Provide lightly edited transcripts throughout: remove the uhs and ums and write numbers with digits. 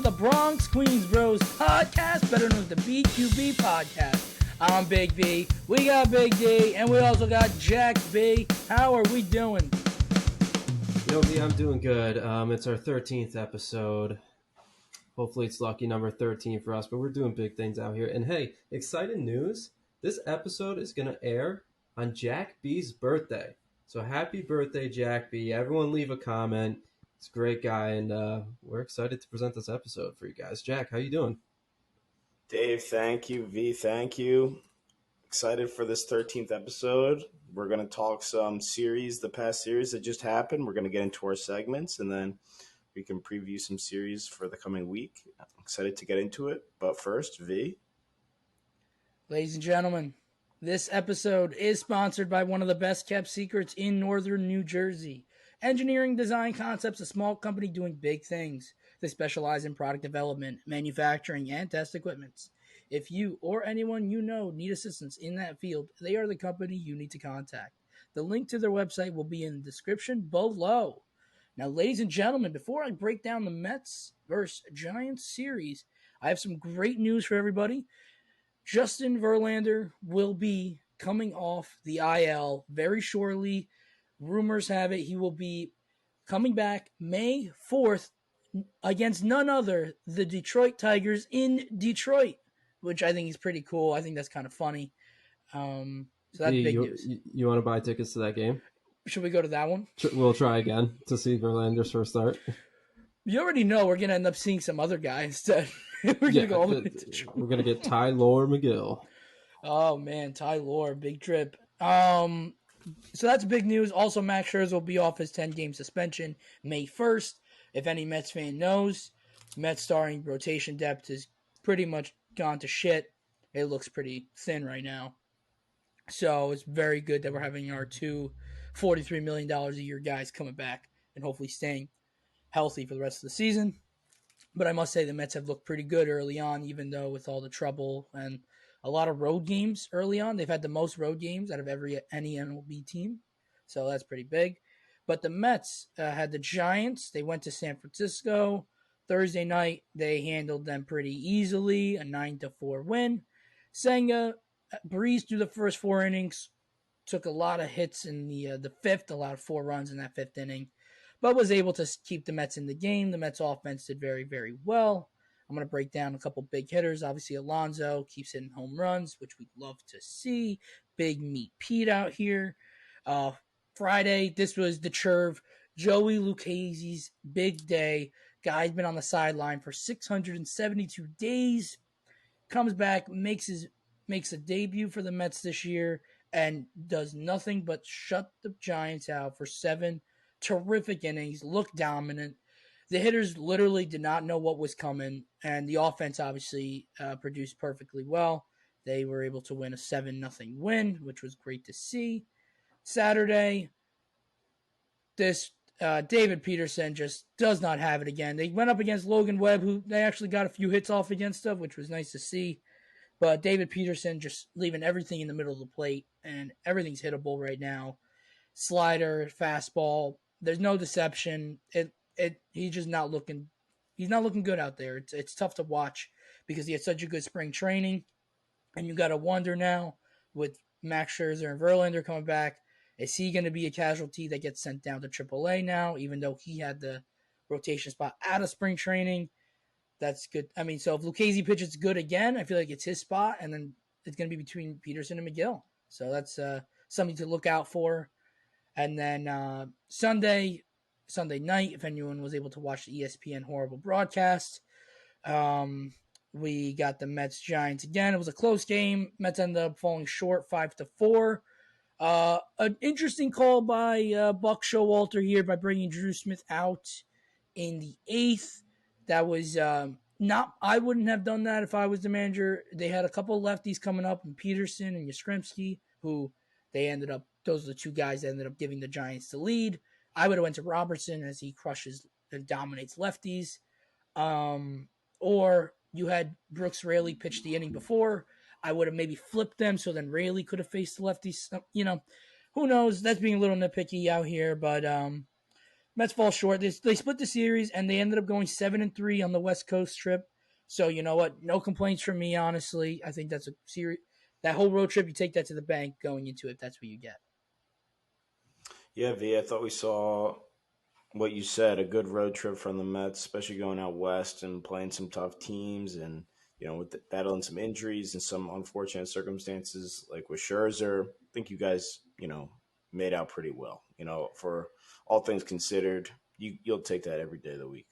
the Bronx Queens Bros podcast, better known as the BQB podcast. I'm Big B, we got Big D, and we also got Jack B. How are we doing? Yo, B, I'm doing good. It's our 13th episode. Hopefully it's lucky number 13 for us, but we're doing big things out here. And hey, exciting news. This episode is going to air on Jack B's birthday. So happy birthday, Jack B. Everyone leave a comment. He's a great guy, and we're excited to present this episode for you guys. Jack, how you doing? Dave, thank you. V, thank you. Excited for this 13th episode. We're going to talk some series, the past series that just happened. We're going to get into our segments, and then we can preview some series for the coming week. I'm excited to get into it. But first, V. Ladies and gentlemen, this episode is sponsored by one of the best kept secrets in northern New Jersey. Engineering Design Concepts, a small company doing big things. They specialize in product development, manufacturing, and test equipment. If you or anyone you know need assistance in that field, they are the company you need to contact. The link to their website will be in the description below. Now, ladies and gentlemen, before I break down the Mets versus Giants series, I have some great news for everybody. Justin Verlander will be coming off the IL very shortly. Rumors have it he will be coming back May 4th against none other, the Detroit Tigers in Detroit, which I think is pretty cool. I think that's kind of funny. So that's big news. You want to buy tickets to that game? Should we go to that one? We'll try again to see Verlander's first start. You already know we're going to end up seeing some other guy instead. We're going to go all the way to Detroit. We're going to get Tyler McGill. Oh, man, Tyler, big trip. So that's big news. Also, Max Scherzer will be off his 10-game suspension May 1st. If any Mets fan knows, Mets starting rotation depth is pretty much gone to shit. It looks pretty thin right now. So it's very good that we're having our two $43 million a year guys coming back and hopefully staying healthy for the rest of the season. But I must say the Mets have looked pretty good early on, even though with all the trouble and a lot of road games early on. They've had the most road games out of any MLB team. So that's pretty big. But the Mets had the Giants. They went to San Francisco. Thursday night, they handled them pretty easily, a 9-4 win. Senga breezed through the first 4 innings, took a lot of hits in the fifth, a lot of 4 runs in that 5th inning, but was able to keep the Mets in the game. The Mets offense did very, very well. I'm going to break down a couple big hitters. Obviously, Alonso keeps hitting home runs, which we'd love to see. Big Meat Pete out here. Friday, this was the Churve. Joey Lucchese's big day. Guy's been on the sideline for 672 days. Comes back, makes a debut for the Mets this year, and does nothing but shut the Giants out for 7 terrific innings. Looked dominant. The hitters literally did not know what was coming, and the offense obviously produced perfectly well. They were able to win a 7-0 win, which was great to see. Saturday, this David Peterson just does not have it again. They went up against Logan Webb, who they actually got a few hits off against him, which was nice to see. But David Peterson just leaving everything in the middle of the plate, and everything's hittable right now. Slider, fastball, there's no deception. He's just not looking. He's not looking good out there. It's tough to watch because he had such a good spring training, and you got to wonder now with Max Scherzer and Verlander coming back, is he going to be a casualty that gets sent down to AAA now, even though he had the rotation spot out of spring training? That's good. I mean, so if Lucchese pitches good again, I feel like it's his spot, and then it's going to be between Peterson and McGill. So that's something to look out for. And then Sunday night, if anyone was able to watch the ESPN horrible broadcast, we got the Mets-Giants again. It was a close game. Mets ended up falling short 5-4. An interesting call by Buck Showalter here by bringing Drew Smith out in the 8th. That was not. I wouldn't have done that if I was the manager. They had a couple of lefties coming up, and Peterson and Yastrzemski, who they ended up. Those are the two guys that ended up giving the Giants the lead. I would have went to Robertson as he crushes and dominates lefties. Or you had Brooks Raley pitch the inning before. I would have maybe flipped them so then Raley could have faced the lefties. You know, who knows? That's being a little nitpicky out here, but Mets fall short. They split the series and they ended up going 7-3 on the West Coast trip. So you know what? No complaints from me, honestly. I think that's a series. That whole road trip, you take that to the bank going into it. That's what you get. Yeah, V, I thought we saw what you said, a good road trip from the Mets, especially going out west and playing some tough teams and, with battling some injuries and some unfortunate circumstances like with Scherzer. I think you guys, made out pretty well. For all things considered, you'll take that every day of the week.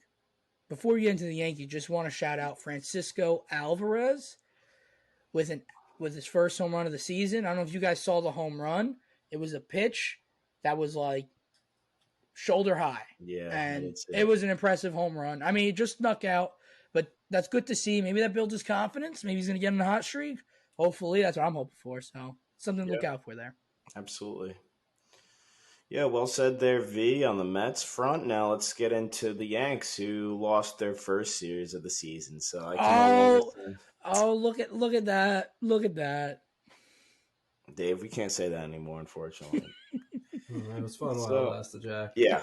Before we get into the Yankees, just want to shout out Francisco Alvarez with an with his first home run of the season. I don't know if you guys saw the home run. It was a pitch that was like shoulder high, Yeah, I and did see it it. was an impressive home run. I mean, it just snuck out, but that's good to see. Maybe that builds his confidence. Maybe he's going to get in a hot streak. Hopefully, that's what I'm hoping for. So something to look Yeah, out for there. absolutely. Yeah, well said there, V, on the Mets front. Now let's get into the Yanks, who lost their first series of the season. So I can no longer Oh, say, look at that! Look at that! Dave, we can't say that anymore, unfortunately. It was fun while it So, lasted, Jack. yeah,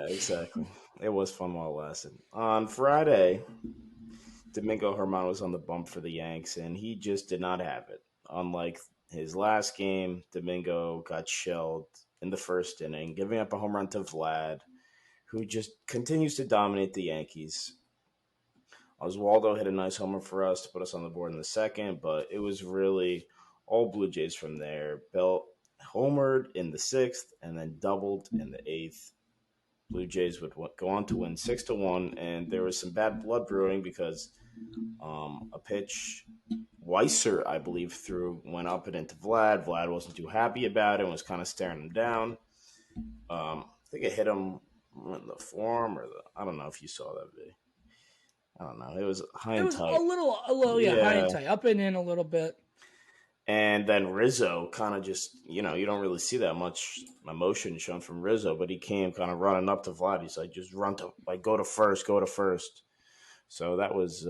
exactly. It was fun while it lasted. On Friday, Domingo Herman was on the bump for the Yanks, and he just did not have it. Unlike his last game, Domingo got shelled in the first inning, giving up a home run to Vlad, who just continues to dominate the Yankees. Oswaldo hit a nice homer for us to put us on the board in the second, but it was really all Blue Jays from there. Belt homered in the sixth and then doubled in the eighth. Blue Jays would go on to win 6-1, and there was some bad blood brewing because a pitch Weiser, I believe, went up and into Vlad. Vlad wasn't too happy about it and was kind of staring him down. I think it hit him in the forearm I don't know if you saw that video. I don't know. It was high It and was tight. yeah, high and Yeah. tight, up and in a little bit. And then Rizzo kind of just, you don't really see that much emotion shown from Rizzo, but he came kind of running up to Vlad. He's like, just go to first, go to first. So that was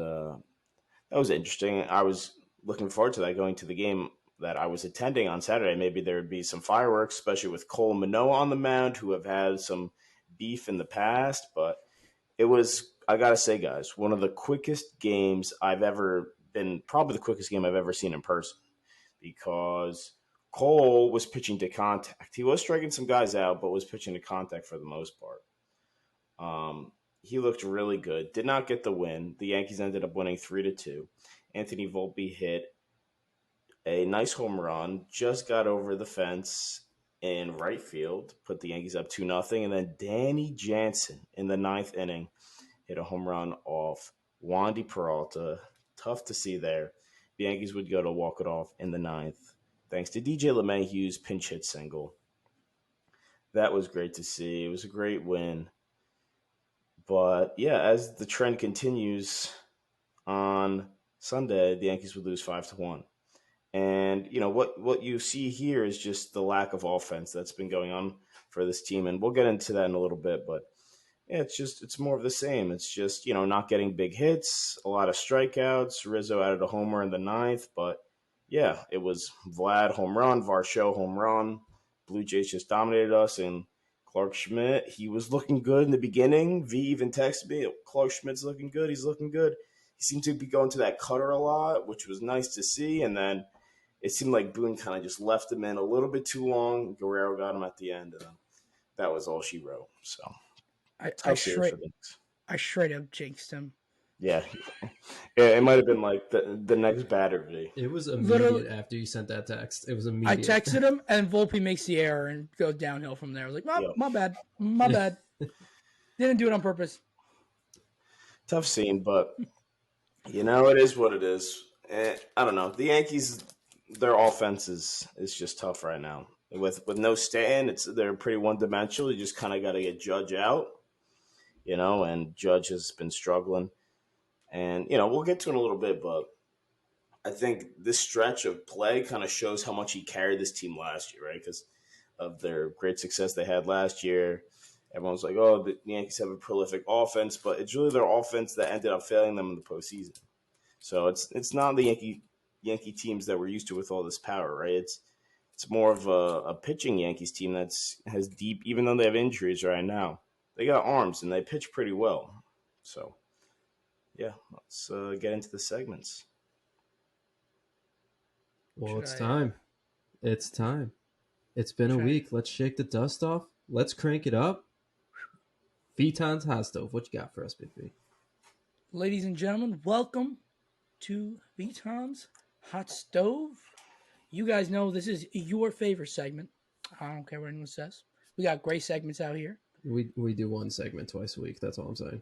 interesting. I was looking forward to that going to the game that I was attending on Saturday. Maybe there would be some fireworks, especially with Cole and Manoah on the mound, who have had some beef in the past. But it was, I got to say, guys, one of the quickest games I've ever been, probably the quickest game I've ever seen in person because Cole was pitching to contact. He was striking some guys out, but was pitching to contact for the most part. He looked really good. Did not get the win. The Yankees ended up winning 3-2. Anthony Volpe hit a nice home run, just got over the fence in right field, put the Yankees up 2-0. And then Danny Jansen in the ninth inning hit a home run off Wandy Peralta. Tough to see there. The Yankees would go to walk it off in the ninth, thanks to DJ LeMahieu's pinch hit single. That was great to see. It was a great win. But yeah, as the trend continues on Sunday, the Yankees would lose 5-1. And what you see here is just the lack of offense that's been going on for this team, and we'll get into that in a little bit. But yeah, it's more of the same. It's just not getting big hits, a lot of strikeouts. Rizzo added a homer in the ninth, but yeah, it was Vlad home run, Varsho home run. Blue Jays just dominated us, and Clark Schmidt, he was looking good in the beginning. V even texted me, Clark Schmidt's looking good. He's looking good. He seemed to be going to that cutter a lot, which was nice to see. And then it seemed like Boone kind of just left him in a little bit too long. Guerrero got him at the end, and that was all she wrote. So I, I tough series straight for the Knicks. I straight up jinxed him. Yeah, it might have been like the next batter V. It was Literally, immediate after you sent that text. It was I immediate. texted him, and Volpe makes the error and goes downhill from there. I was like, Yep. my bad, my bad. Didn't do it on purpose. Tough scene, but it is what it is. I don't know. The Yankees, their offense is just tough right now. With no Stanton, they're pretty one dimensional. You just kind of got to get Judge out, and Judge has been struggling. And we'll get to it in a little bit, but I think this stretch of play kind of shows how much he carried this team last year, right? Because of their great success they had last year. Everyone's like, oh, the Yankees have a prolific offense, but it's really their offense that ended up failing them in the postseason. So it's not the Yankee teams that we're used to with all this power, right? It's more of a pitching Yankees team has deep, even though they have injuries right now. they got arms and they pitch pretty well. So yeah, let's get into the segments. Well, Should it's I? time. It's time. It's been a Should I? week. Let's shake the dust off. Let's crank it up. Vitan's Hot Stove. What you got for us, Big V? Ladies and gentlemen, welcome to Vitan's Hot Stove. You guys know this is your favorite segment. I don't care what anyone says. We got great segments out here. We do one segment twice a week. That's all I'm saying.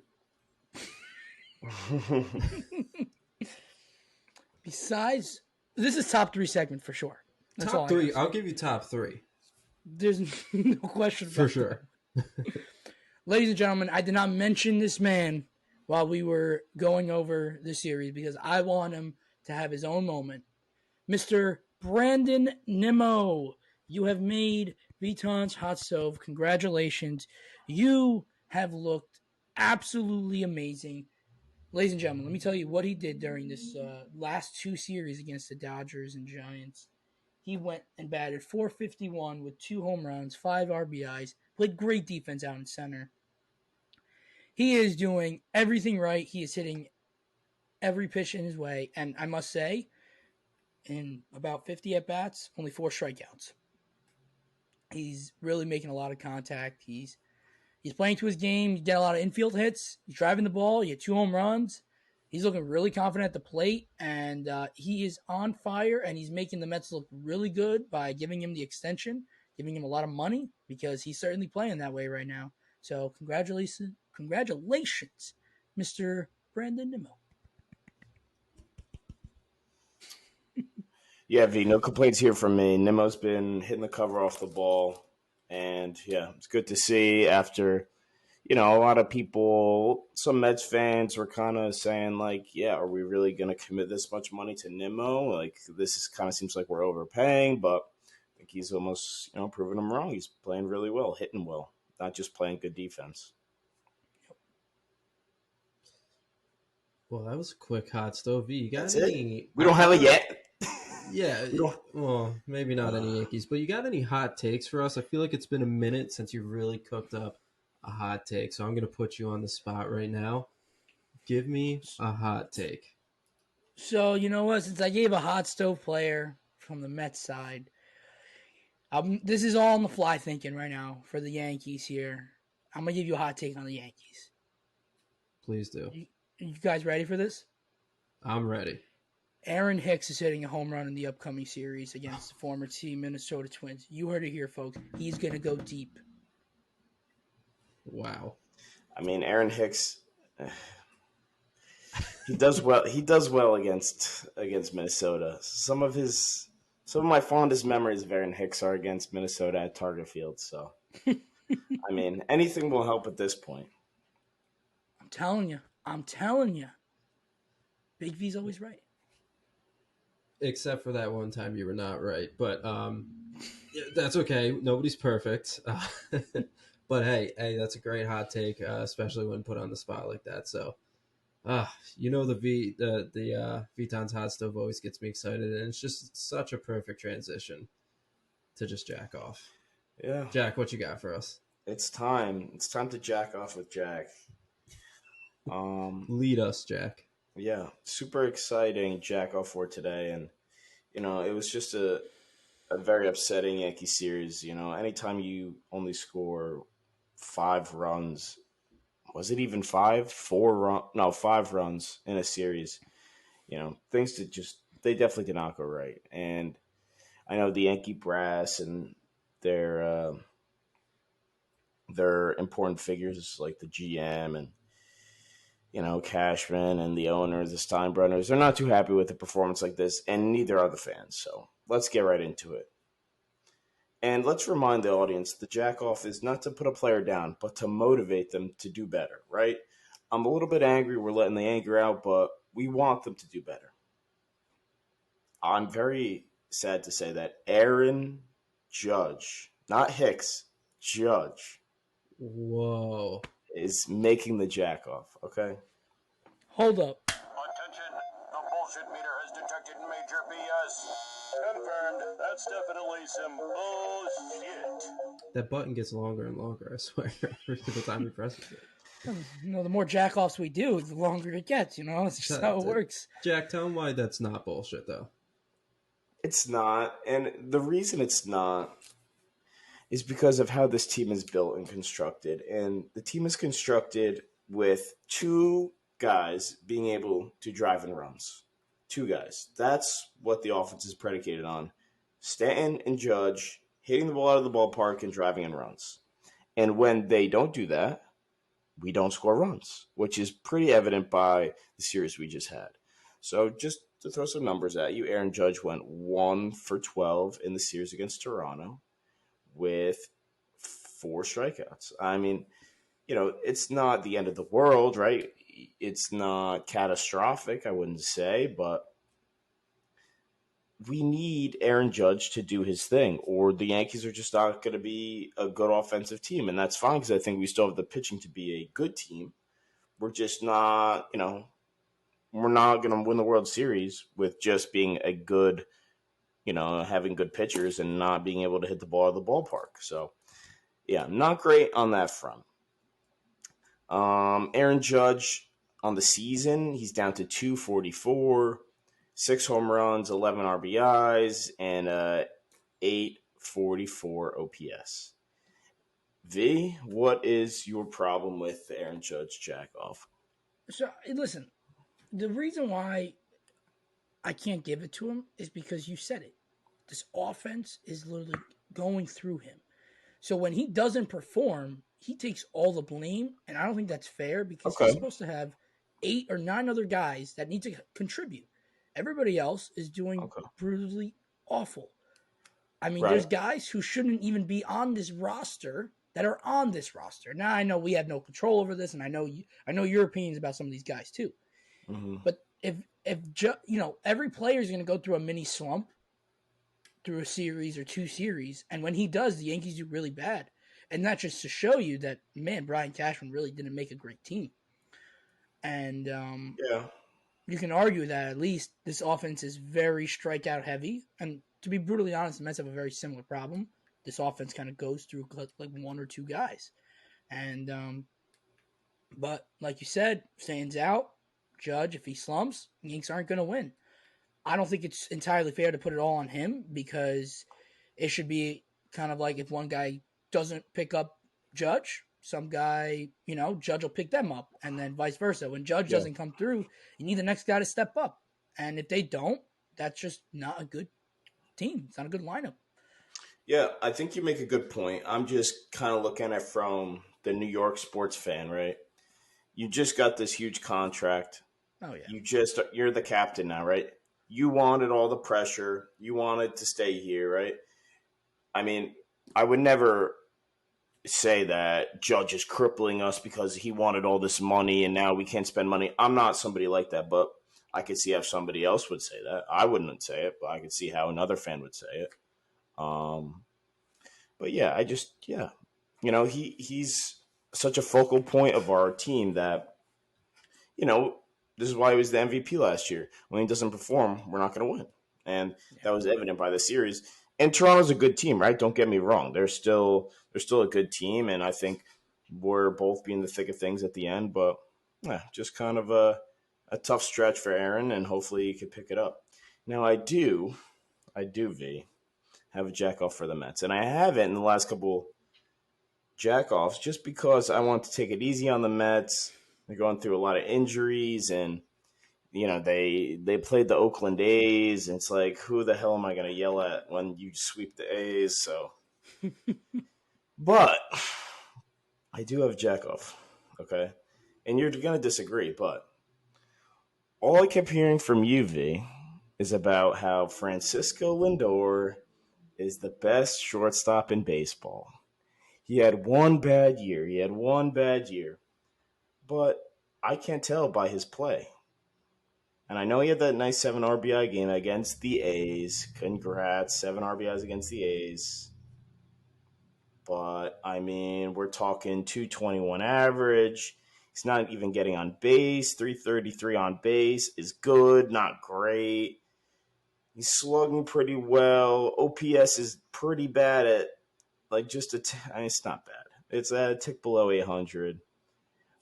Besides, this is top 3 segment for sure. That's all Top I three. gotta say. I'll give you top 3 There's no question about for sure. that. Ladies and gentlemen, I did not mention this man while we were going over the series because I want him to have his own moment. Mr. Brandon Nimmo, you have made Vitan's Hot Stove. Congratulations. You have looked absolutely amazing. Ladies and gentlemen, let me tell you what he did during this last 2 series against the Dodgers and Giants. He went and batted .451 with 2 home runs, 5 RBIs, played great defense out in center. He is doing everything right. He is hitting every pitch in his way. And I must say, in about 50 at-bats, only 4 strikeouts. He's really making a lot of contact. He's playing to his game. He got a lot of infield hits. He's driving the ball. He had 2 home runs. He's looking really confident at the plate, and he is on fire, and he's making the Mets look really good by giving him the extension, giving him a lot of money, because he's certainly playing that way right now. So congratulations, Mr. Brandon Nimmo. Yeah, V, no complaints here from me. Nimmo's been hitting the cover off the ball. And yeah, it's good to see after, a lot of people, some Mets fans were kind of saying, like, yeah, are we really going to commit this much money to Nimmo? Like, this is kind of seems like we're overpaying, but I think he's almost, proving them wrong. He's playing really well, hitting well, not just playing good defense. Well, that was a quick hot stove. V, you got That's any? it? We don't have it yet. Yeah, We don't. well, maybe not any Yankees, but you got any hot takes for us? I feel like it's been a minute since you really cooked up a hot take, so I'm going to put you on the spot right now. Give me a hot take. So, you know what? Since I gave a hot stove player from the Mets side, this is all on the fly thinking right now for the Yankees here. I'm going to give you a hot take on the Yankees. Please do. You guys ready for this? I'm ready. Aaron Hicks is hitting a home run in the upcoming series against the former team Minnesota Twins. You heard it here, folks. He's going to go deep. Wow. I mean, Aaron Hicks, he does well. He does well against Minnesota. Some of my fondest memories of Aaron Hicks are against Minnesota at Target Field. So, I mean, anything will help at this point. I'm telling you. Big V's always right. Except for that one time you were not right, but that's okay. Nobody's perfect. But hey, that's a great hot take, especially when put on the spot like that. So, the Vitan's hot stove always gets me excited, and it's just such a perfect transition to just jack off. Yeah, Jack, what you got for us? it's time. It's time to jack off with Jack. Lead us, Jack. Yeah, super exciting jack off for today, and it was just a very upsetting Yankee series. Anytime you only score 5 runs, was it even 5? 5 runs in a series. Things they definitely did not go right, and I know the Yankee brass and their important figures like the GM and Cashman and the owner, the Steinbrenners, they're not too happy with a performance like this, and neither are the fans. So let's get right into it. And let's remind the audience the jack off is not to put a player down, but to motivate them to do better, right? I'm a little bit angry. We're letting the anger out, but we want them to do better. I'm very sad to say that Aaron Judge, not Hicks, Judge, Whoa. is making the jack off, okay? Hold up. Attention, the bullshit meter has detected major BS. Confirmed, that's definitely some bullshit. That button gets longer and longer, I swear, every single time he presses it. The more jack-offs we do, the longer it gets, It's just how it works. Jack, tell him why that's not bullshit, though. It's not. And the reason it's not is because of how this team is built and constructed. And the team is constructed with two guys being able to drive in runs. Two guys. That's what the offense is predicated on. Stanton and Judge hitting the ball out of the ballpark and driving in runs. And when they don't do that, we don't score runs, which is pretty evident by the series we just had. So just to throw some numbers at you, Aaron Judge went 1 for 12 in the series against Toronto with 4 strikeouts. I mean, it's not the end of the world, right? It's not catastrophic, I wouldn't say, but we need Aaron Judge to do his thing, or the Yankees are just not going to be a good offensive team. And that's fine because I think we still have the pitching to be a good team. We're just not, we're not going to win the World Series with just being a good, having good pitchers and not being able to hit the ball at the ballpark. So, yeah, not great on that front. Aaron Judge on the season, he's down to 244. 6 home runs, 11 RBIs, and 844 OPS. V, what is your problem with the Aaron Judge jack-off? So, listen, the reason why I can't give it to him is because you said it. This offense is literally going through him. So when he doesn't perform, he takes all the blame, and I don't think that's fair because he's supposed to have 8 or 9 other guys that need to contribute. Everybody else is doing brutally awful. I mean, there's guys who shouldn't even be on this roster that are on this roster. Now, I know we have no control over this, and I know your opinions about some of these guys too. Mm-hmm. But if every player is going to go through a mini slump through a series or 2 series, and when he does, the Yankees do really bad. And that's just to show you that, man, Brian Cashman really didn't make a great team. And you can argue that at least this offense is very strikeout heavy. And to be brutally honest, the Mets have a very similar problem. This offense kind of goes through like 1 or 2 guys. And, but like you said, stands out. Judge, if he slumps, the Yankees aren't going to win. I don't think it's entirely fair to put it all on him because it should be kind of like if one guy doesn't pick up Judge, some guy, Judge will pick them up, and then vice versa. When Judge doesn't come through, you need the next guy to step up. And if they don't, that's just not a good team. It's not a good lineup. Yeah, I think you make a good point. I'm just kind of looking at it from the New York sports fan, right? You just got this huge contract. Oh, yeah. You're the captain now, right? You wanted all the pressure. You wanted to stay here, right? I mean, I would never say that Judge is crippling us because he wanted all this money and now we can't spend money. I'm not somebody like that, but I could see how somebody else would say that. I wouldn't say it, but I could see how another fan would say it. But yeah, he's such a focal point of our team that, this is why he was the MVP last year. When he doesn't perform, we're not going to win. And that was evident by the series. And Toronto's a good team, right? Don't get me wrong. They're still a good team, and I think we're both being the thick of things at the end. But just kind of a tough stretch for Aaron, and hopefully he could pick it up. Now I do, V, have a jack-off for the Mets. And I haven't in the last couple jack-offs just because I want to take it easy on the Mets. They're going through a lot of injuries, and they played the Oakland A's, and it's like, who the hell am I going to yell at when you sweep the A's? So, but I do have jack-off, okay? And you're going to disagree, but all I kept hearing from you, V, is about how Francisco Lindor is the best shortstop in baseball. He had one bad year. But I can't tell by his play. And I know he had that nice 7 RBI game against the A's. Congrats, 7 RBIs against the A's. But, I mean, we're talking 221 average. He's not even getting on base. 333 on base is good, not great. He's slugging pretty well. OPS is pretty bad at like I mean, it's not bad. It's at a tick below 800.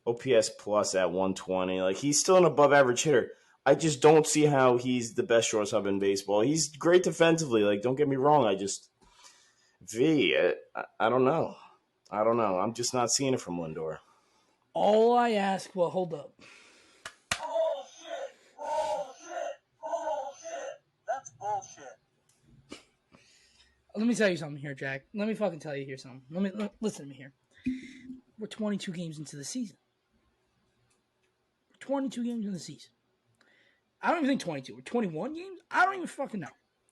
OPS plus at 120. Like, he's still an above average hitter. I just don't see how he's the best shortstop in baseball. He's great defensively. Like, don't get me wrong. I don't know. I don't know. I'm just not seeing it from Lindor. All I ask, well, hold up. Bullshit! Bullshit! Bullshit! That's bullshit. Let me tell you something here, Jack. Let me fucking tell you here something. Listen to me here. We're 22 games into the season. 22 games in the season. I don't even think 22. We're 21 games? I don't even fucking know.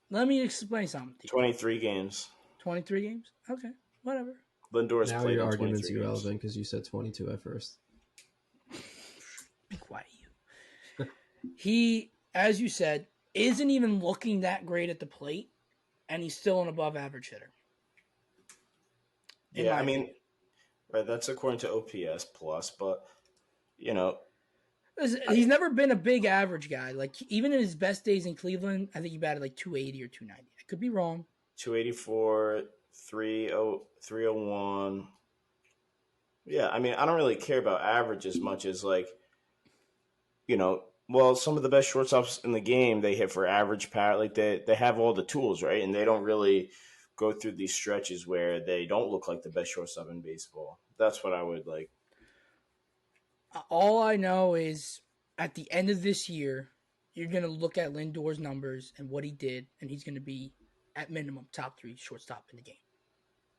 Let me explain something to you. 23 games. 23 games? Okay, whatever. Lindor's Now played your in argument's 23 games. irrelevant because you said 22 at first. Be quiet, you. He, as you said, isn't even looking that great at the plate, and he's still an above average hitter. Yeah, I mean, right, that's according to OPS plus, but, you know. He's never been a big average guy. Like, even in his best days in Cleveland, I think he batted like 280 or 290. I could be wrong. 284, 301. Yeah, I mean, I don't really care about average as much as, like, you know, well, some of the best shortstops in the game, they hit for average power. Like, they have all the tools, right? And they don't really go through these stretches where they don't look like the best shortstop in baseball. That's what I would like. All I know is at the end of this year, you're going to look at Lindor's numbers and what he did, and he's going to be, at minimum, top 3 shortstop in the game.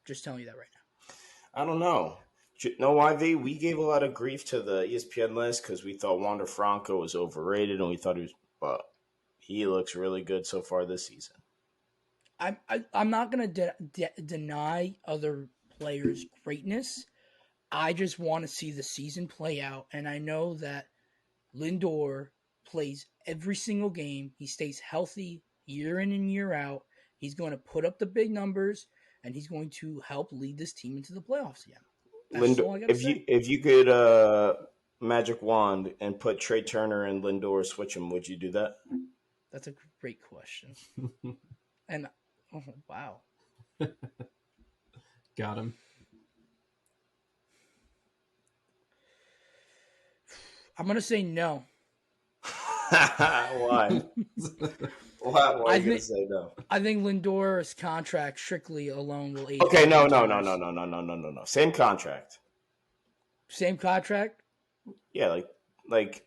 Just telling you that right now. I don't know. Know why, V? We gave a lot of grief to the ESPN list because we thought Wander Franco was overrated, and we thought but he looks really good so far this season. I'm not going to deny other players' greatness. I just want to see the season play out, and I know that Lindor plays every single game. He stays healthy year in and year out. He's going to put up the big numbers, and he's going to help lead this team into the playoffs again. That's all I got to say. If you could magic wand and put Trey Turner and Lindor, switch them, would you do that? That's a great question. And oh wow, Got him. I'm gonna say no. Why? Why are you gonna say no? I think Lindor's contract strictly alone will aid. Okay, no. Turner's. Same contract. Same contract. Yeah, like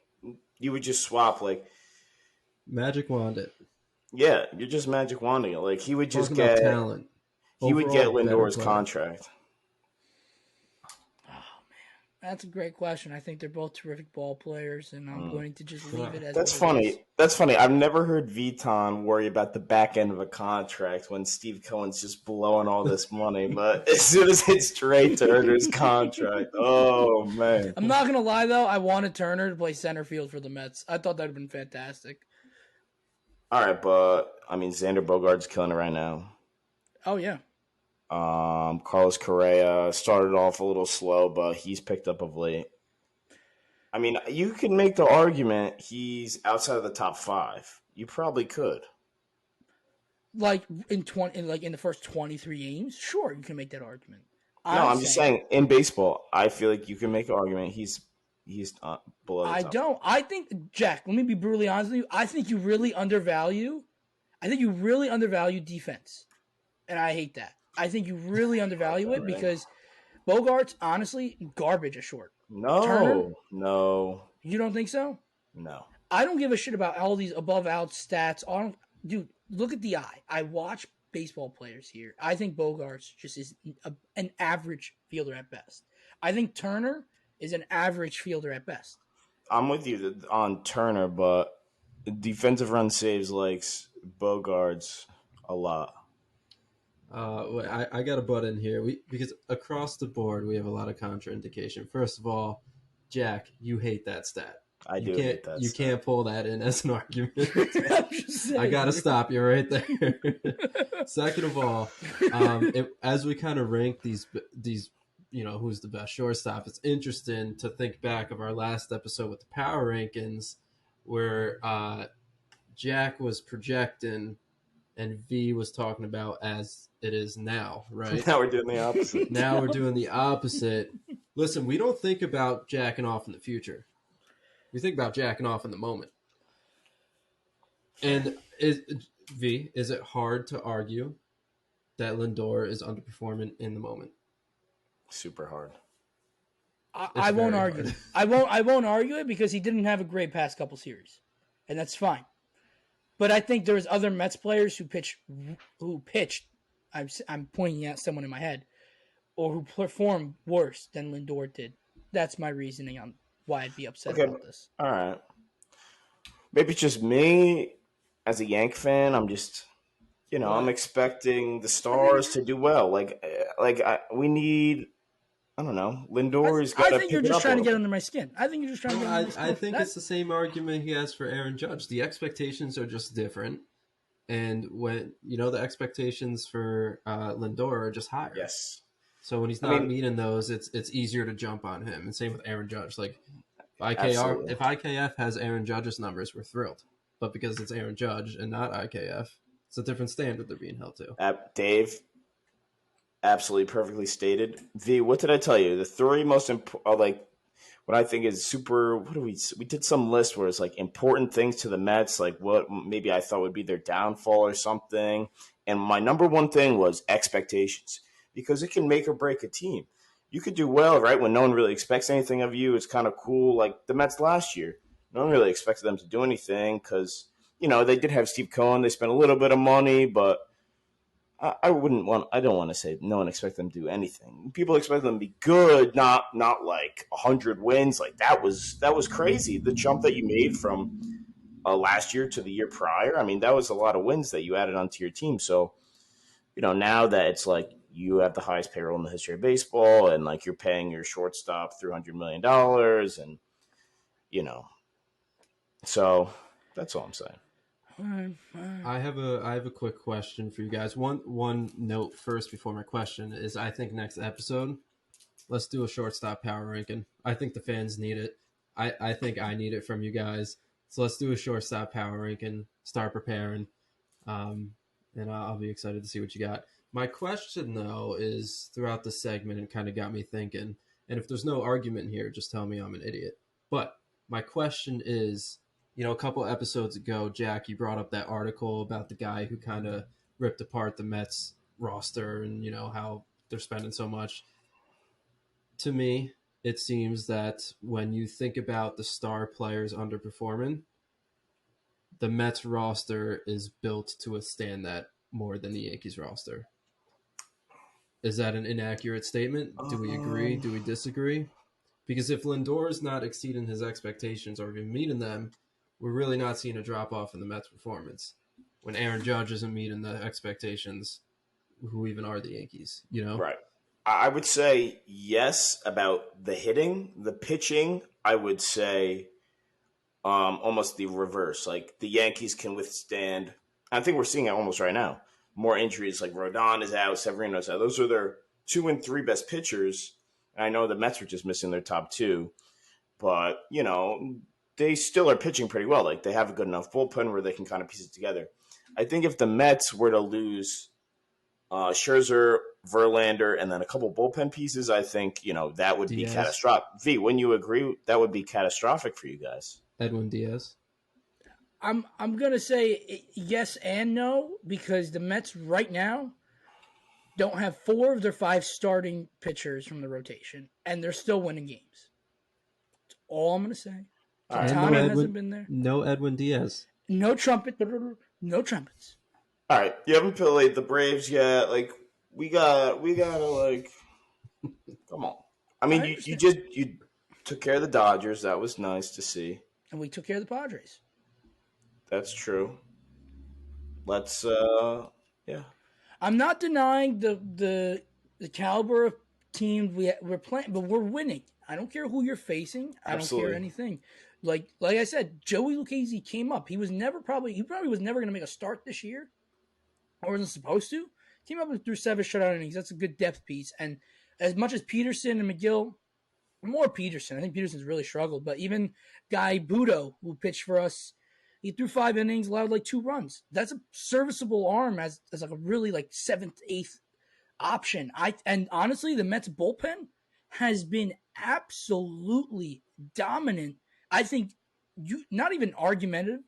you would just swap like Magic wand it. Yeah, you're just magic wanding it. Like he would just Talking about talent. He would get Overall, better Lindor's player. contract. That's a great question. I think they're both terrific ball players, and I'm going to just leave it as That's what it is. funny. That's funny. I've never heard Viton worry about the back end of a contract when Steve Cohen's just blowing all this money. But as soon as it's Trey Turner's contract, oh man! I'm not gonna lie though. I wanted Turner to play center field for the Mets. I thought that'd have been fantastic. All right, but I mean Xander Bogaerts killing it right now. Oh yeah. Carlos Correa started off a little slow, but he's picked up of late. I mean, you can make the argument he's outside of the top 5. You probably could. Like in the first 23 games, sure, you can make that argument. I'm just saying in baseball, I feel like you can make an argument he's below the top. I don't. I think, Jack, let me be brutally honest with you. I think you really undervalue defense. And I hate that. I think you really undervalue it because Bogaerts, honestly, garbage at short. No. You don't think so? No. I don't give a shit about all these above-out stats. Dude, look at the eye. I watch baseball players here. I think Bogaerts just is an average fielder at best. I think Turner is an average fielder at best. I'm with you on Turner, but defensive run saves likes Bogaerts a lot. I got a butt in here because across the board we have a lot of contraindication. First of all, Jack, you hate that stat. I do hate that. You can't pull that in as an argument. I'm just saying. I gotta stop you right there. Second of all, as we kind of rank these, who's the best shortstop, it's interesting to think back of our last episode with the power rankings, where Jack was projecting and V was talking about as it is now, right? Now we're doing the opposite. Now we're doing the opposite. Listen, we don't think about jacking off in the future. We think about jacking off in the moment. And is it hard to argue that Lindor is underperforming in the moment? Super hard. I won't argue. I won't argue it because he didn't have a great past couple series, and that's fine. But I think there's other Mets players who pitched. I'm pointing at someone in my head, or who performed worse than Lindor did. That's my reasoning on why I'd be upset about this. All right. Maybe it's just me as a Yank fan. I'm just, I'm expecting the Stars to do well. We need. I don't know. Lindor's got to. I think you're just trying to get under my skin. I think it's the same argument he has for Aaron Judge. The expectations are just different, and when the expectations for Lindor are just higher. Yes. So when he's not meeting those, it's easier to jump on him. And same with Aaron Judge. Like if IKF has Aaron Judge's numbers, we're thrilled. But because it's Aaron Judge and not IKF, it's a different standard they're being held to. Dave. Absolutely perfectly stated. V, what did I tell you? The three most important, what I think is super. What do we did some list where it's like important things to the Mets, like what maybe I thought would be their downfall or something. And my number one thing was expectations, because it can make or break a team. You could do well, right, when no one really expects anything of you. It's kind of cool, like the Mets last year. No one really expected them to do anything because they did have Steve Cohen. They spent a little bit of money, but I don't want to say no one expected them to do anything. People expect them to be good, not like 100 wins. Like that was crazy. The jump that you made from last year to the year prior. I mean, that was a lot of wins that you added onto your team. So, now that it's like you have the highest payroll in the history of baseball, and like you're paying your shortstop $300 million, and so that's all I'm saying. I have a quick question for you guys. One note first before my question is I think next episode, let's do a shortstop power ranking. I think the fans need it. I think I need it from you guys. So let's do a shortstop power ranking. Start preparing, and I'll be excited to see what you got. My question though is throughout the segment and kind of got me thinking. And if there's no argument here, just tell me I'm an idiot. But my question is. A couple episodes ago, Jack, you brought up that article about the guy who kind of ripped apart the Mets roster and, how they're spending so much. To me, it seems that when you think about the star players underperforming, the Mets roster is built to withstand that more than the Yankees roster. Is that an inaccurate statement? Do we agree? Do we disagree? Because if Lindor is not exceeding his expectations or even meeting them, we're really not seeing a drop-off in the Mets' performance. When Aaron Judge isn't meeting the expectations, who even are the Yankees, Right. I would say yes about the hitting. The pitching, I would say almost the reverse. Like the Yankees can withstand, I think we're seeing it almost right now, more injuries. Like Rodon is out, Severino's out. Those are their 2 and 3 best pitchers. And I know the Mets are just missing their top 2. But, they still are pitching pretty well. Like they have a good enough bullpen where they can kind of piece it together. I think if the Mets were to lose Scherzer, Verlander, and then a couple bullpen pieces, I think that would be catastrophic. V, wouldn't you agree that would be catastrophic for you guys? Edwin Diaz. I'm gonna say yes and no because the Mets right now don't have 4 of their 5 starting pitchers from the rotation, and they're still winning games. That's all I'm gonna say. Quintana hasn't been there. No Edwin Diaz. No trumpet. No trumpets. All right, you haven't played the Braves yet. Like we gotta like, come on. I mean, you took care of the Dodgers. That was nice to see. And we took care of the Padres. That's true. Let's yeah. I'm not denying the caliber of teams we're playing, but we're winning. I don't care who you're facing. I don't care anything. Like I said, Joey Lucchesi came up. He probably was never going to make a start this year, or wasn't supposed to. Came up and threw 7 shutout innings. That's a good depth piece. And as much as Peterson and McGill, more Peterson. I think Peterson's really struggled. But even Guy Budo, who pitched for us, He threw 5 innings, allowed like 2 runs. That's a serviceable arm as like a really like 7th, 8th option. And honestly, the Mets bullpen has been absolutely dominant. I think you not even argumentative.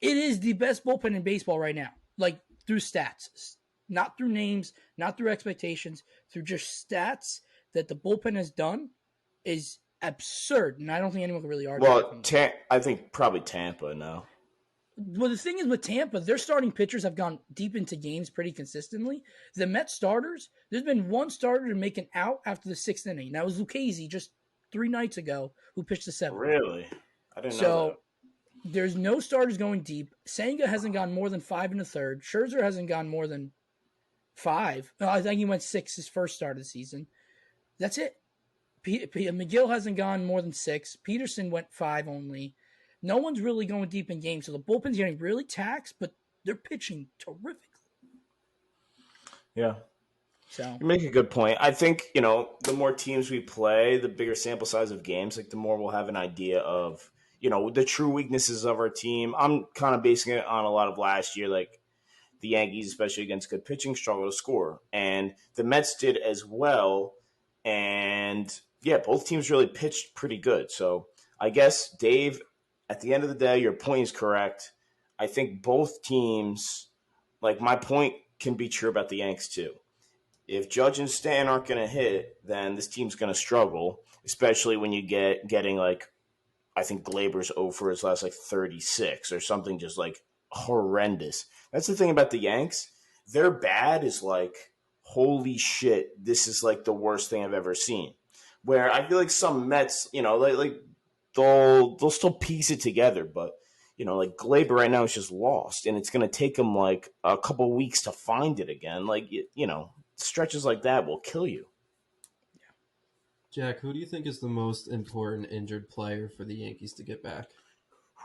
It is the best bullpen in baseball right now. Like through stats, not through names, not through expectations, through just stats that the bullpen has done is absurd. And I don't think anyone can really argue Well, that. I think probably Tampa now. Well, the thing is with Tampa, their starting pitchers have gone deep into games pretty consistently. The Mets starters, there's been one starter to make an out after the 6th inning. That was Lucchese just 3 nights ago, who pitched the 7th. Really? I didn't know that. So there's no starters going deep. Senga hasn't gone more than 5 in the third. Scherzer hasn't gone more than 5. I think he went 6 his first start of the season. That's it. McGill hasn't gone more than 6. Peterson went 5 only. No one's really going deep in games, so the bullpen's getting really taxed, but they're pitching terrifically. Yeah. So You make a good point. I think, the more teams we play, the bigger sample size of games, like the more we'll have an idea of, the true weaknesses of our team. I'm kind of basing it on a lot of last year, like the Yankees, especially against good pitching, struggle to score. And the Mets did as well. And yeah, both teams really pitched pretty good. So I guess, Dave, at the end of the day, your point is correct. I think both teams, like my point can be true about the Yanks too. If Judge and Stan aren't going to hit, then this team's going to struggle, especially when you getting like, I think Glaber's 0 for his last like 36 or something just like horrendous. That's the thing about the Yanks. Their bad is like, holy shit, this is like the worst thing I've ever seen. Where I feel like some Mets, like they'll still piece it together, but like Glaber right now is just lost, and it's going to take him like a couple weeks to find it again. Like stretches like that will kill you. Jack, who do you think is the most important injured player for the Yankees to get back?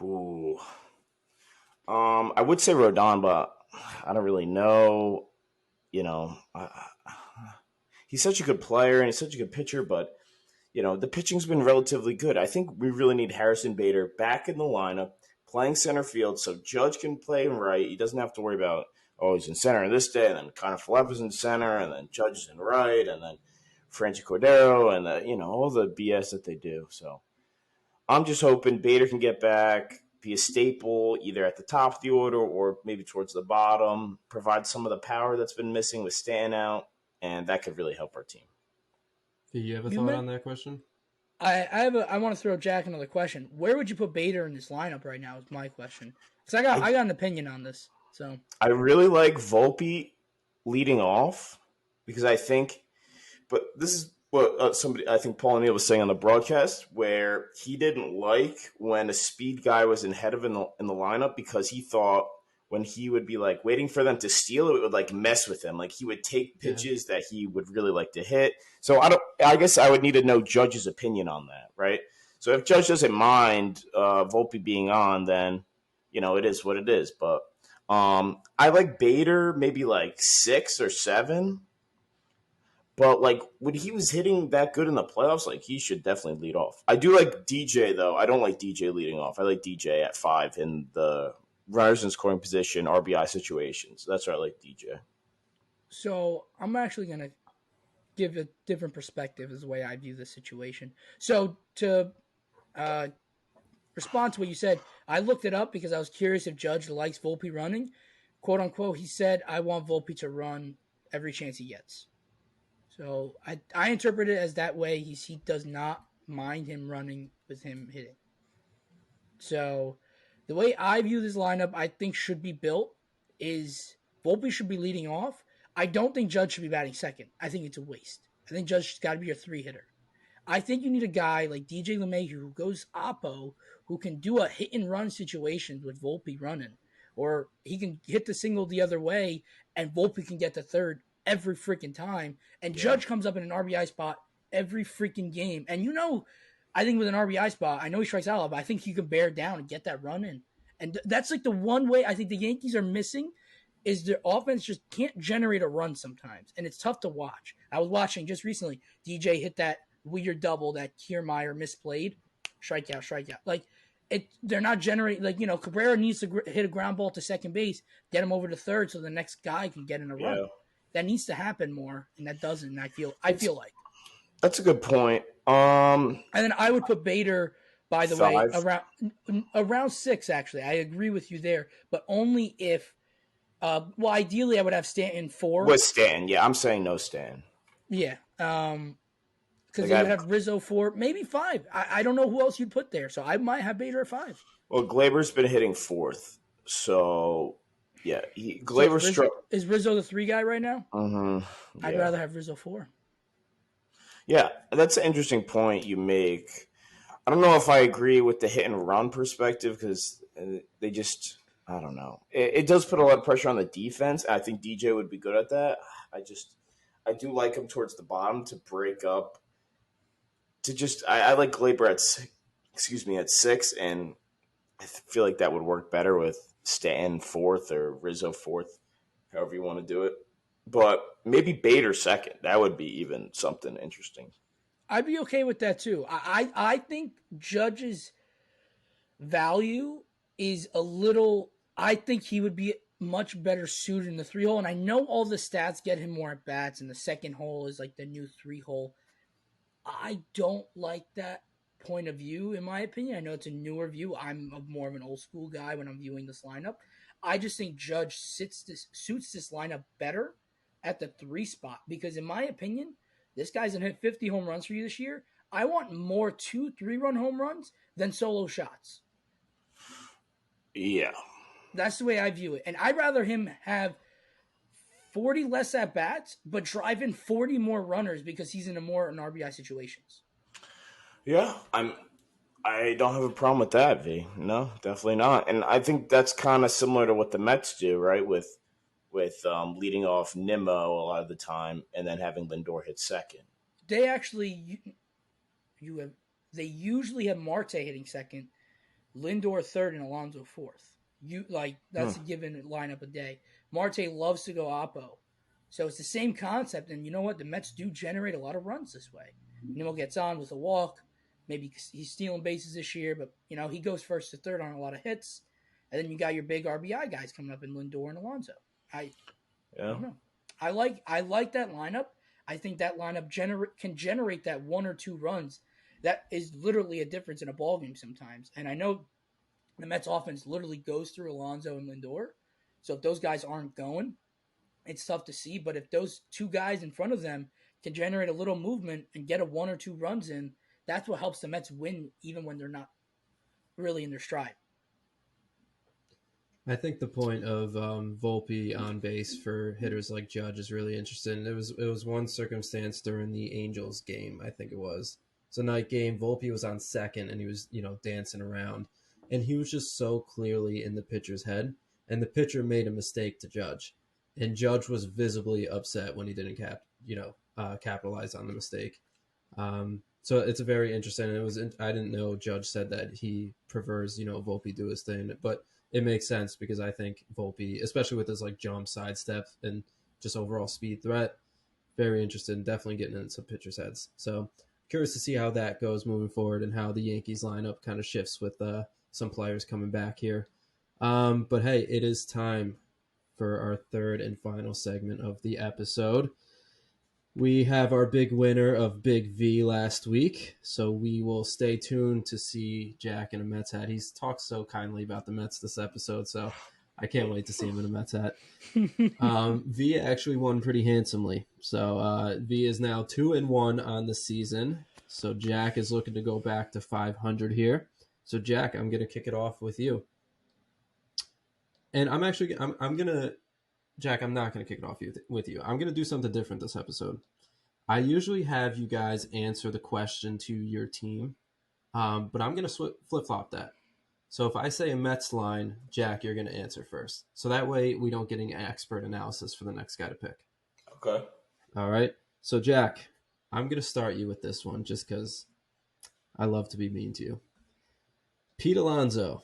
Ooh. I would say Rodon, but I don't really know. He's such a good player and he's such a good pitcher, but the pitching's been relatively good. I think we really need Harrison Bader back in the lineup, playing center field, so Judge can play right. He doesn't have to worry about, he's in center this day, and then Connor Falefa's in center, and then Judge is in right, and then Franchi Cordero, and all the BS that they do. So I'm just hoping Bader can get back, be a staple either at the top of the order or maybe towards the bottom, provide some of the power that's been missing with Stan out, and that could really help our team. Do you have a thought on that question? I want to throw Jack another question. Where would you put Bader in this lineup right now? Is my question. Because I got an opinion on this. So I really like Volpe leading off because I think, but this is what somebody, I think Paul O'Neill was saying on the broadcast, where he didn't like when a speed guy was ahead of in the lineup because he thought when he would be like waiting for them to steal it would like mess with him. Like he would take pitches that he would really like to hit. So I guess I would need to know Judge's opinion on that, right? So if Judge doesn't mind Volpe being on, then it is what it is. But I like Bader maybe like 6 or 7. But like when he was hitting that good in the playoffs, like he should definitely lead off. I do like DJ though. I don't like DJ leading off. I like DJ at 5 in the runners in scoring position, RBI situations. That's where I like DJ. So I'm actually going to give a different perspective as the way I view this situation. So to respond to what you said, I looked it up because I was curious if Judge likes Volpe running. Quote unquote, he said, I want Volpe to run every chance he gets. So I interpret it as that way. He does not mind him running with him hitting. So the way I view this lineup, I think should be built is Volpe should be leading off. I don't think Judge should be batting second. I think it's a waste. I think Judge has got to be your 3-hitter. I think you need a guy like DJ LeMahieu who goes oppo, who can do a hit and run situation with Volpe running. Or he can hit the single the other way and Volpe can get the third every freaking time. And Judge comes up in an RBI spot every freaking game. And I think with an RBI spot, I know he strikes out a lot, but I think he can bear down and get that run in. And that's like the one way I think the Yankees are missing is their offense just can't generate a run sometimes. And it's tough to watch. I was watching just recently, DJ hit that weird double that Kiermaier misplayed. Strikeout. Like, they're not generating, like, Cabrera needs to hit a ground ball to second base, get him over to third so the next guy can get in a run. Yeah. That needs to happen more, and that doesn't. I feel like. That's a good point. And then I would put Bader, by the way, 5. around 6. Actually, I agree with you there, but only if. Well, ideally, I would have Stanton 4. With Stan, yeah, I'm saying no Stan. Yeah. Because Like you would have Rizzo 4, maybe 5. I don't know who else you'd put there, so I might have Bader at 5. Well, Glaber's been hitting 4th, so yeah, Glaber is Rizzo the 3 guy right now? Yeah. I'd rather have Rizzo 4. Yeah, that's an interesting point you make. I don't know if I agree with the hit and run perspective because they just, I don't know. It does put a lot of pressure on the defense. And I think DJ would be good at that. I do like him towards the bottom to break up. I like Glaber at 6, and I feel like that would work better with Stan 4th or Rizzo 4th, however you want to do it. But maybe Bader 2nd. That would be even something interesting. I'd be okay with that too. I think Judge's value is a little. I think he would be much better suited in the 3 hole, and I know all the stats get him more at bats, and the 2nd hole is like the new 3 hole. I don't like that point of view, in my opinion. I know it's a newer view. I'm more of an old school guy when I'm viewing this lineup. I just think Judge suits this lineup better at the 3 spot because, in my opinion, this guy's gonna hit 50 home runs for you this year. I want more 2-3 run home runs than solo shots. Yeah. That's the way I view it. And I'd rather him have 40 less at bats, but drive in 40 more runners because he's in RBI situations. Yeah, I don't have a problem with that, V. No, definitely not. And I think that's kind of similar to what the Mets do, right? With leading off Nimmo a lot of the time, and then having Lindor hit 2nd. They actually they usually have Marte hitting 2nd, Lindor 3rd, and Alonso 4th. That's a given lineup a day. Marte loves to go oppo, so it's the same concept. And you know what? The Mets do generate a lot of runs this way. Nimmo gets on with a walk. Maybe he's stealing bases this year, but he goes 1st to 3rd on a lot of hits. And then you got your big RBI guys coming up in Lindor and Alonso. I don't know. I like that lineup. I think that lineup can generate that 1 or 2 runs. That is literally a difference in a ballgame sometimes. And I know the Mets offense literally goes through Alonso and Lindor. So if those guys aren't going, it's tough to see. But if those 2 guys in front of them can generate a little movement and get a 1 or 2 runs in, that's what helps the Mets win even when they're not really in their stride. I think the point of Volpe on base for hitters like Judge is really interesting. It was one circumstance during the Angels game, I think it was. It's a night game. Volpe was on 2nd, and he was dancing around, and he was just so clearly in the pitcher's head, and the pitcher made a mistake to Judge, and Judge was visibly upset when he didn't capitalize on the mistake. So it's a very interesting. I didn't know Judge said that he prefers Volpe do his thing, but it makes sense because I think Volpe, especially with his jump, sidestep, and just overall speed threat, very interested in definitely getting in some pitchers' heads. So curious to see how that goes moving forward and how the Yankees lineup kind of shifts with some players coming back here. But hey, it is time for our 3rd and final segment of the episode. We have our big winner of Big V last week, so we will stay tuned to see Jack in a Mets hat. He's talked so kindly about the Mets this episode, so I can't wait to see him in a Mets hat. V actually won pretty handsomely, so V is now 2-1 on the season. So Jack is looking to go back to 500 here. So Jack, I'm going to kick it off with you, and I'm not going to kick it off with you. I'm going to do something different this episode. I usually have you guys answer the question to your team, but I'm going to flip-flop that. So if I say a Mets line, Jack, you're going to answer first. So that way we don't get any expert analysis for the next guy to pick. Okay. All right. So, Jack, I'm going to start you with this one just because I love to be mean to you. Pete Alonso.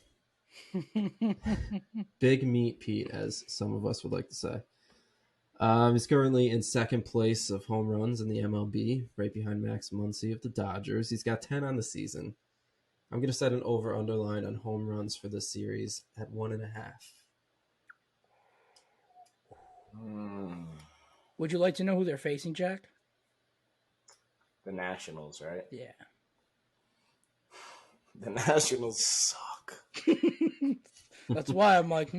Big Meat Pete, as some of us would like to say. He's currently in 2nd place of home runs in the MLB, right behind Max Muncy of the Dodgers. He's got 10 on the season. I'm going to set an over-under line on home runs for this series at 1.5. Would you like to know who they're facing, Jack? The Nationals, right? Yeah. The Nationals suck. That's why I'm like,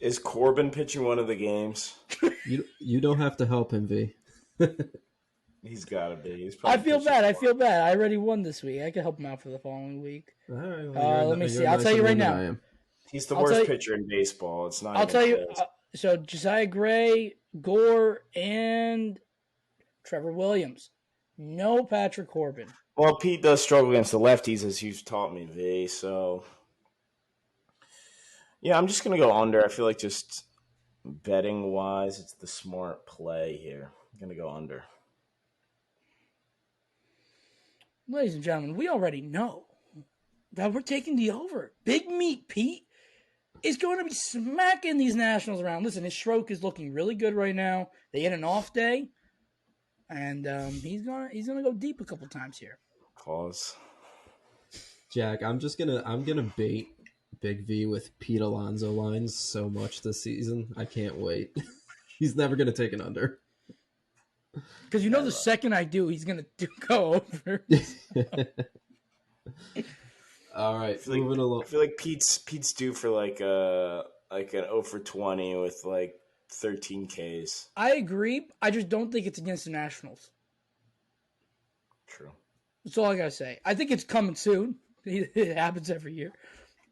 Is Corbin pitching one of the games? You don't have to help him, V. He's got to be. He's I probably feel pitching bad. I one. feel bad. I already won this week. I can help him out for the following week. All right, well, Let me see. you're I'll tell you nicer right than now. I am. He's the I'll worst tell you- pitcher in baseball. It's not. I'll even tell you. close. So Josiah Gray, Gore, and Trevor Williams. No Patrick Corbin. Well, Pete does struggle against the lefties, as you've taught me, V. So, yeah, I'm just gonna go under. I feel like just betting wise, it's the smart play here. I'm gonna go under. Ladies and gentlemen, we already know that we're taking the over. Big Meat Pete is going to be smacking these Nationals around. Listen, his stroke is looking really good right now. They had an off day, and he's gonna go deep a couple times here. Pause. Jack, I'm gonna bait Big V with Pete Alonso lines so much this season. I can't wait. He's never gonna take an under. Because the second I do, he's gonna go over. All right, I moving along. feel like Pete's due for like an 0 for 20 with like 13 Ks. I agree. I just don't think it's against the Nationals. True. That's all I gotta say. I think it's coming soon. It happens every year,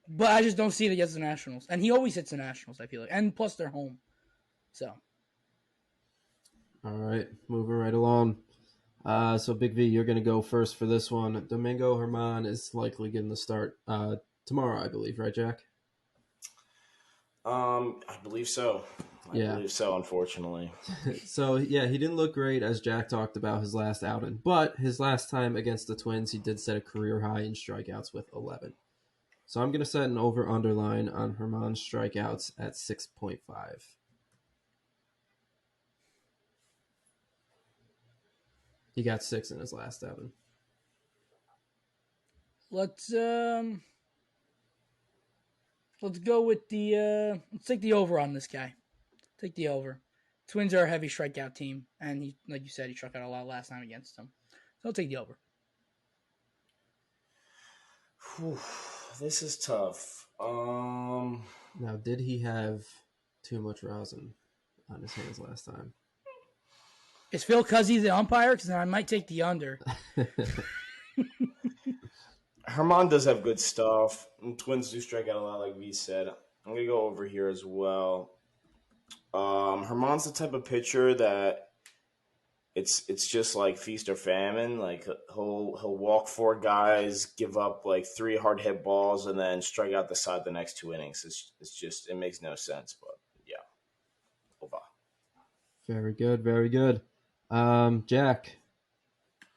but I just don't see it against the Nationals. And he always hits the Nationals. I feel like, and plus they're home. So All right, moving right along. So Big V, you're gonna go first for this one. Domingo Germán is likely getting the start tomorrow, I believe, right, Jack? I believe so. I Yeah. believe so, unfortunately. So, yeah, he didn't look great, as Jack talked about his last outing. But his last time against the Twins, he did set a career high in strikeouts with 11. So I'm going to set an over-under line on Germán's strikeouts at 6.5. He got 6 in his last outing. let's go with the let's take the over on this guy. Take the over. Twins are a heavy strikeout team, and he, like you said, he struck out a lot last time against them. So I'll take the over. Whew, this is tough. Now, did he have too much rosin on his hands last time? Is Phil Cuzzy the umpire? Because I might take the under. Germán does have good stuff. And Twins do strike out a lot, like V said. I'm going to go over here as well. Germán's the type of pitcher that it's just like feast or famine. Like he'll walk 4 guys, give up like 3 hard hit balls, and then strike out the side the next 2 innings. It's just it makes no sense. But yeah, over. Very good, very good. Jack,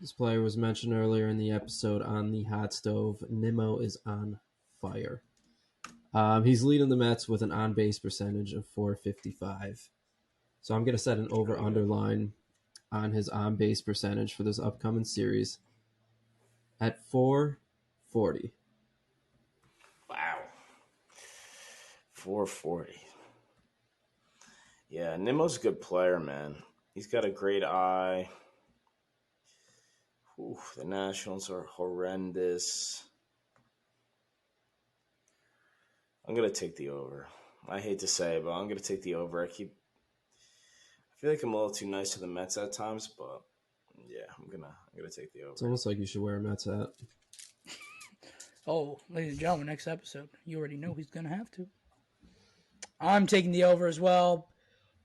this player was mentioned earlier in the episode on the hot stove. Nimmo is on fire. He's leading the Mets with an on-base percentage of .455. So I'm going to set an over-under line on his on-base percentage for this upcoming series at .440. Wow, 440. Yeah, Nimmo's a good player, man. He's got a great eye. Ooh, the Nationals are horrendous. I'm going to take the over. I hate to say it, but I'm going to take the over. I feel like I'm a little too nice to the Mets at times, but yeah, I'm gonna take the It's over. almost like you should wear a Mets hat. Oh, ladies and gentlemen, next episode. You already know he's going to have to. I'm taking the over as well.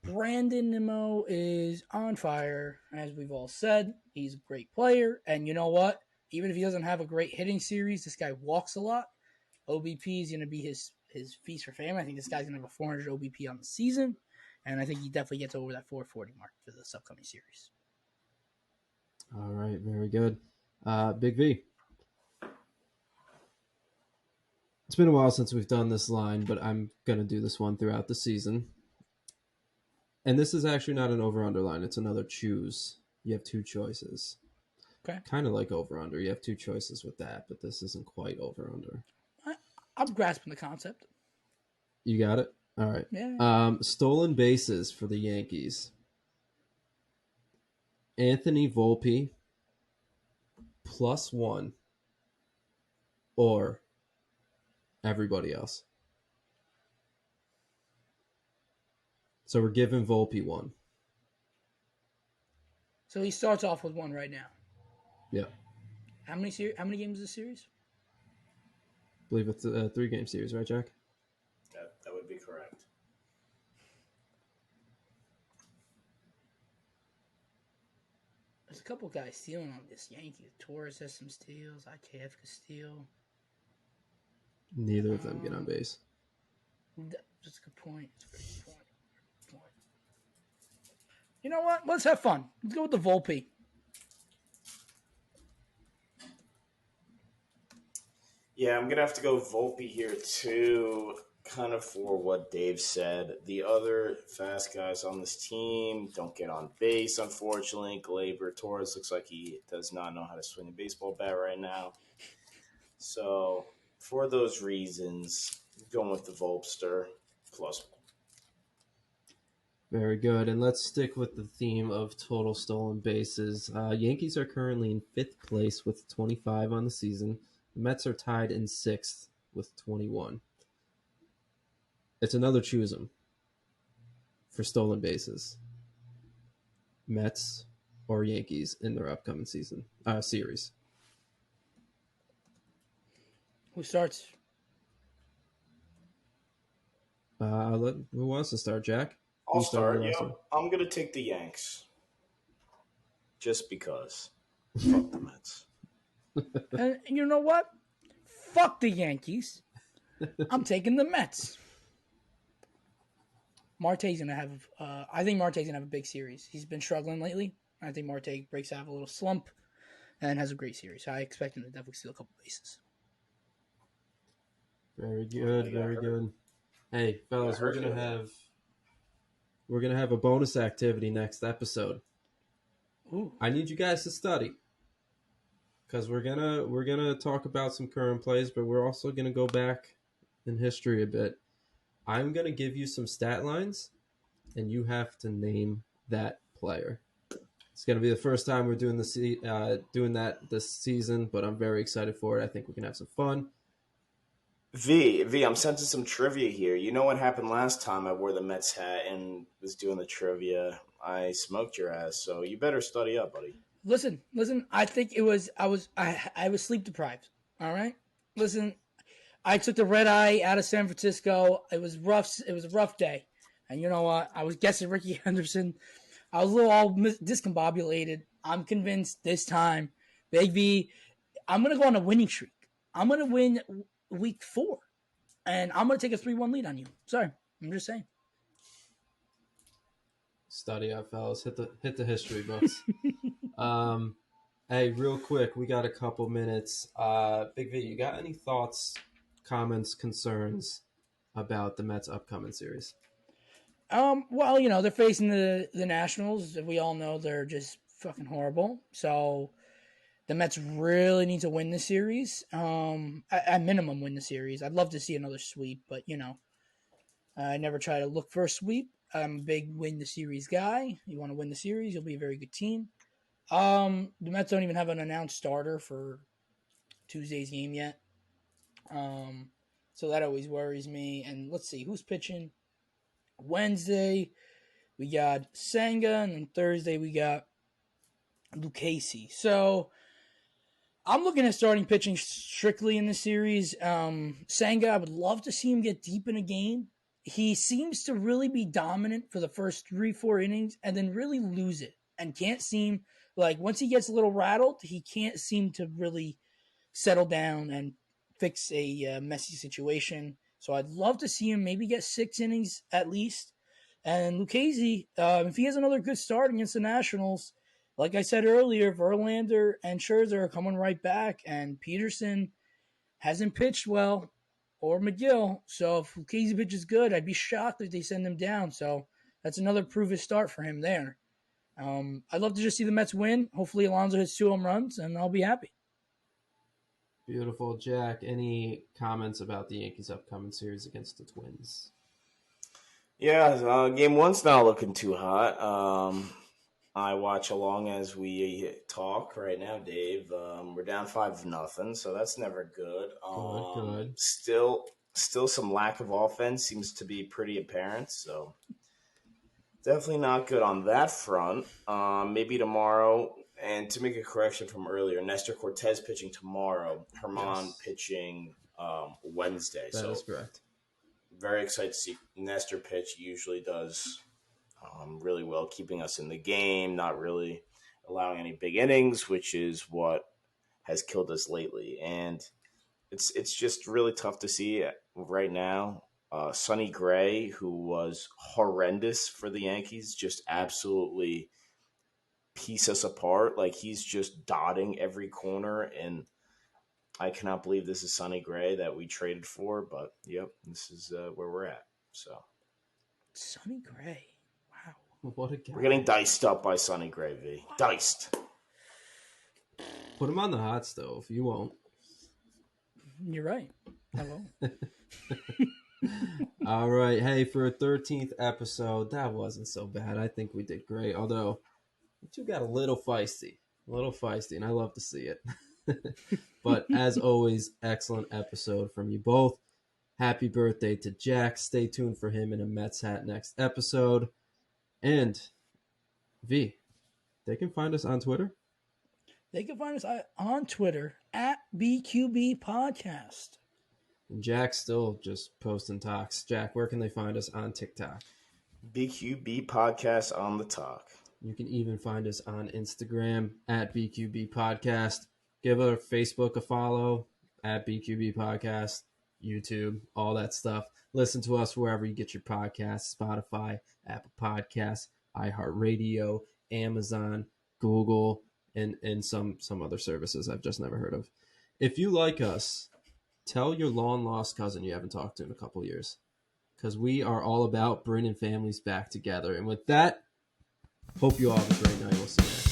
Brandon Nimmo is on fire, as we've all said. He's a great player, and you know what? Even if he doesn't have a great hitting series, this guy walks a lot. OBP is going to be his feast for fame. I think this guy's going to have a 400 OBP on the season, and I think he definitely gets over that 440 mark for this upcoming series. All right, very good. Big V. It's been a while since we've done this line, but I'm going to do this one throughout the season. And this is actually not an over-under line. It's another choose. You have 2 choices. Okay. Kind of like over under. You have two choices with that, but this isn't quite over under. I'm grasping the concept. You got it? All right. Yeah. Stolen bases for the Yankees. Anthony Volpe +1 or everybody else. So we're giving Volpe 1. So he starts off with 1 right now. Yeah. How many games is the series? I believe it's a 3-game series, right, Jack? That would be correct. There's a couple guys stealing on this Yankees. Torres has some steals. IKF could steal. Neither of them get on base. That's a good point. It's a very good point. You know what? Let's have fun. Let's go with the Volpe. Yeah, I'm going to have to go Volpe here, too, kind of for what Dave said. The other fast guys on this team don't get on base, unfortunately. Gleyber Torres looks like he does not know how to swing a baseball bat right now. So, for those reasons, going with the Volpster +1. Very good. And let's stick with the theme of total stolen bases. Yankees are currently in 5th place with 25 on the season. The Mets are tied in 6th with 21. It's another choose 'em for stolen bases. Mets or Yankees in their upcoming series. Who starts? Who wants to start, Jack? I'll You started start. last Yeah, one. I'm going to take the Yanks. Just because. Fuck the Mets. And you know what? Fuck the Yankees. I'm taking the Mets. Marte's gonna have. I think Marte's gonna have a big series. He's been struggling lately. I think Marte breaks out of a little slump and has a great series. So I expect him to definitely steal a couple bases. Very good, very good. Hey, fellas, we're gonna have a bonus activity next episode. Ooh. I need you guys to study because we're gonna talk about some current plays, but we're also gonna go back in history a bit. I'm gonna give you some stat lines, and you have to name that player. It's gonna be the first time we're doing that this season, but I'm very excited for it. I think we can have some fun. V, I'm sensing some trivia here. You know what happened last time I wore the Mets hat and was doing the trivia? I smoked your ass, so you better study up, buddy. Listen. I think it was. I was sleep deprived. All right. Listen. I took the red eye out of San Francisco. It was rough. It was a rough day, and you know what? I was guessing Ricky Henderson. I was a little all discombobulated. I'm convinced this time, Big V, I'm gonna go on a winning streak. I'm gonna win week 4, and I'm gonna take a 3-1 lead on you. Sorry, I'm just saying. Study up, fellas. Hit the history books. Hey, real quick, we got a couple minutes. Big V, you got any thoughts, comments, concerns about the Mets' upcoming series? Well, you know, they're facing the Nationals. We all know they're just fucking horrible. So the Mets really need to win the series. At minimum, win the series. I'd love to see another sweep, but you know, I never try to look for a sweep. I'm a big win the series guy. You want to win the series, you'll be a very good team. The Mets don't even have an announced starter for Tuesday's game yet. So that always worries me. And let's see who's pitching. Wednesday, we got Senga, and then Thursday we got Lucchesi. So I'm looking at starting pitching strictly in the series. Senga, I would love to see him get deep in a game. He seems to really be dominant for the first 3-4 innings and then really lose it and can't seem like once he gets a little rattled, he can't seem to really settle down and fix a messy situation. So I'd love to see him maybe get 6 innings at least. And Lucchesi, if he has another good start against the Nationals, like I said earlier, Verlander and Scherzer are coming right back, and Peterson hasn't pitched well, or McGill. So if Lucchesi pitches good, I'd be shocked if they send him down. So that's another proven start for him there. I'd love to just see the Mets win. Hopefully Alonso hits 2 home runs, and I'll be happy. Beautiful. Jack, any comments about the Yankees' upcoming series against the Twins? Yeah, game one's not looking too hot. I watch along as we talk right now, Dave. We're down 5-0, so that's never good. Good. Still some lack of offense seems to be pretty apparent, so definitely not good on that front. Maybe tomorrow, and to make a correction from earlier, Nestor Cortez pitching tomorrow, Herman pitching Wednesday. That is correct. Very excited to see Nestor pitch. He usually does really well, keeping us in the game, not really allowing any big innings, which is what has killed us lately. And it's just really tough to see right now. Sonny Gray, who was horrendous for the Yankees, just absolutely piece us apart. Like, he's just dotting every corner, and I cannot believe this is Sonny Gray that we traded for. But yep, this is where we're at. So Sonny Gray. Wow. What a guy. We're getting diced up by Sonny Gray, V. Diced. Put him on the hot stove. You won't. You're right. I won't. All right. Hey, for a 13th episode, that wasn't so bad. I think we did great. Although, you two got a little feisty, and I love to see it. But as always, excellent episode from you both. Happy birthday to Jack. Stay tuned for him in a Mets hat next episode. And V, they can find us on Twitter. They can find us on Twitter at BQB Podcast. And Jack's still just posting talks. Jack, where can they find us on TikTok? BQB Podcast on the talk. You can even find us on Instagram at BQB Podcast. Give our Facebook a follow at BQB Podcast, YouTube, all that stuff. Listen to us wherever you get your podcasts, Spotify, Apple Podcasts, iHeartRadio, Amazon, Google, and some other services I've just never heard of. If you like us, tell your long-lost cousin you haven't talked to in a couple of years, because we are all about bringing families back together. And with that, hope you all have a great night. We'll see you next time.